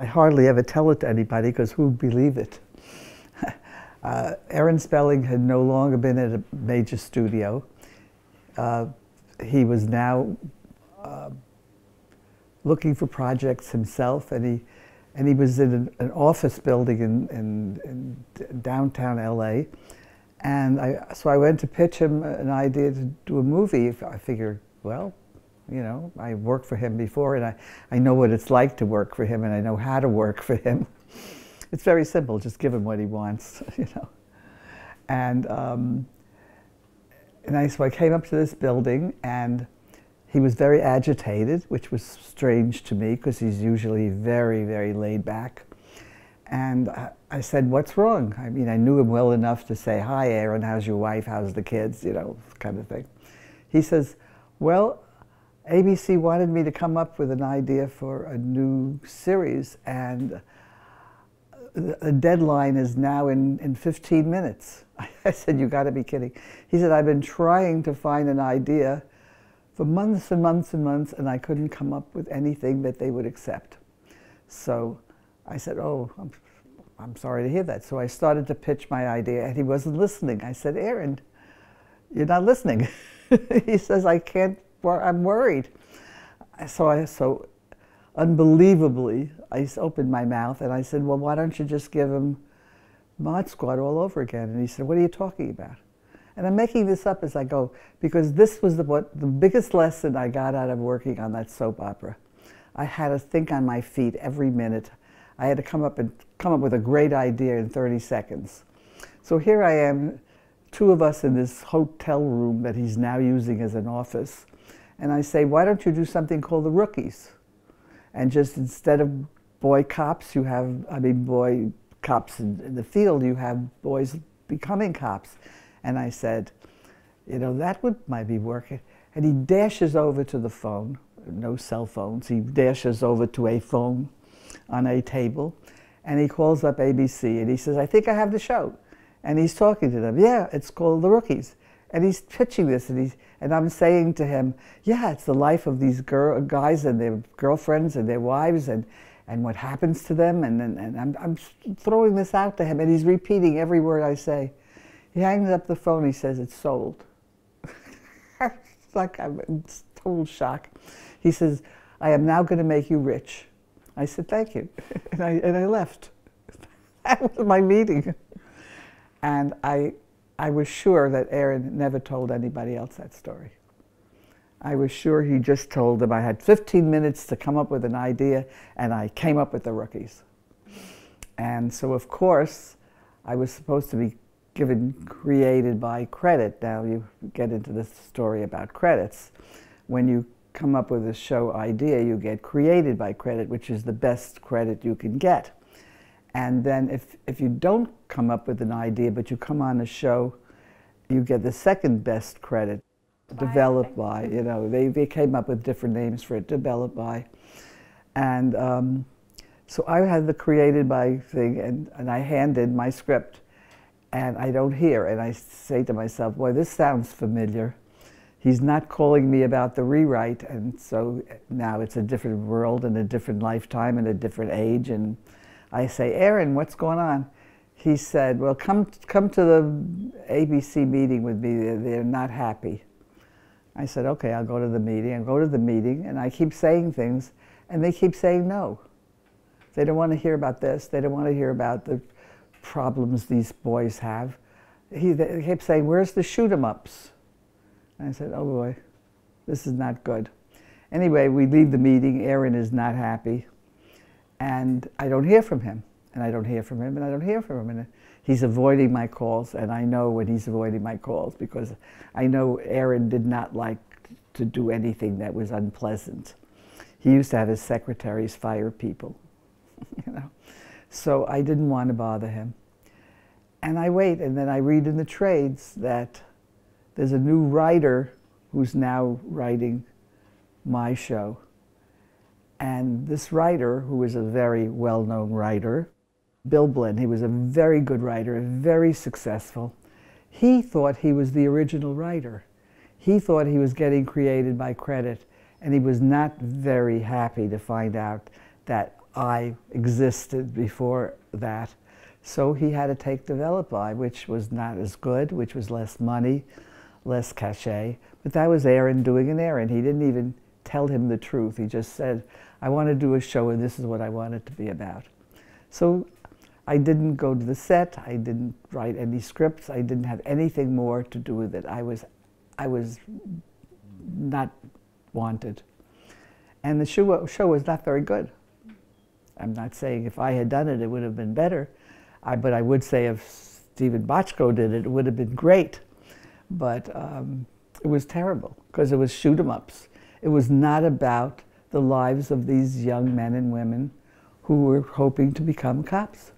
I hardly ever tell it to anybody because who'd believe it? Aaron Spelling had no longer been at a major studio. He was now looking for projects himself, and he was in an office building in downtown LA. And so I went to pitch him an idea to do a movie. I figured, well, you know, I worked for him before, and I know what it's like to work for him, and I know how to work for him. It's very simple, just give him what he wants, you know. And so I came up to this building, and he was very agitated, which was strange to me, because he's usually very, very laid back. And I said, what's wrong? I mean, I knew him well enough to say, hi, Aaron, how's your wife, how's the kids, you know, kind of thing. He says, well, ABC wanted me to come up with an idea for a new series, and the deadline is now in 15 minutes. I said, you gotta be kidding. He said, I've been trying to find an idea for months and months and months, and I couldn't come up with anything that they would accept. So I said, oh, I'm sorry to hear that. So I started to pitch my idea, and he wasn't listening. I said, Aaron, you're not listening. He says, I can't, I'm worried. So unbelievably, I opened my mouth and I said, well, why don't you just give him Mod Squad all over again? And he said, what are you talking about? And I'm making this up as I go, because this was the biggest lesson I got out of working on that soap opera. I had to think on my feet every minute. I had to come up with a great idea in 30 seconds. So here I am, two of us in this hotel room that he's now using as an office. And I say, why don't you do something called The Rookies? And just instead of boy cops, you have, boy cops in the field, you have boys becoming cops. And I said, you know, that might be working. And he dashes over to the phone, no cell phones, he dashes over to a phone on a table, and he calls up ABC, and he says, I think I have the show. And he's talking to them, yeah, it's called The Rookies. And he's pitching this, and I'm saying to him, yeah, it's the life of these guys and their girlfriends and their wives, and what happens to them, and I'm throwing this out to him, and he's repeating every word I say. He hangs up the phone, he says, it's sold. It's like I'm in total shock. He says, I am now going to make you rich. I said, thank you, and I left. That was my meeting. And I was sure that Aaron never told anybody else that story. I was sure he just told them I had 15 minutes to come up with an idea, and I came up with The Rookies. And so, of course, I was supposed to be created by credit. Now you get into this story about credits. When you come up with a show idea, you get created by credit, which is the best credit you can get. And then if you don't come up with an idea, but you come on a show, you get the second best credit, developed by, you know, they came up with different names for it, developed by. And so I had the created by thing, and I handed my script, and I don't hear, and I say to myself, boy, this sounds familiar. He's not calling me about the rewrite, and so now it's a different world and a different lifetime and a different age, and I say, Aaron, what's going on? He said, well, come to the ABC meeting with me. They're not happy. I said, okay, I'll go to the meeting. I go to the meeting, and I keep saying things, and they keep saying no. They don't want to hear about this. They don't want to hear about the problems these boys have. They kept saying, where's the shoot-em-ups? I said, oh boy, this is not good. Anyway, we leave the meeting. Aaron is not happy. And I don't hear from him, and I don't hear from him, and I don't hear from him. And he's avoiding my calls, and I know when he's avoiding my calls, because I know Aaron did not like to do anything that was unpleasant. He used to have his secretaries fire people, you know. So I didn't want to bother him. And I wait, and then I read in the trades that there's a new writer who's now writing my show. And this writer, who is a very well-known writer, Bill Blinn, he was a very good writer, very successful. He thought he was the original writer. He thought he was getting created by credit, and he was not very happy to find out that I existed before that. So he had to take Develop I, which was not as good, which was less money, less cachet. But that was Aaron doing an Aaron. He didn't even tell him the truth. He just said, I want to do a show and this is what I want it to be about. So I didn't go to the set. I didn't write any scripts. I didn't have anything more to do with it. I was not wanted. And the show was not very good. I'm not saying if I had done it, it would have been better. But I would say if Stephen Bochco did it, it would have been great. But it was terrible because it was shoot-em-ups. It was not about the lives of these young men and women who were hoping to become cops.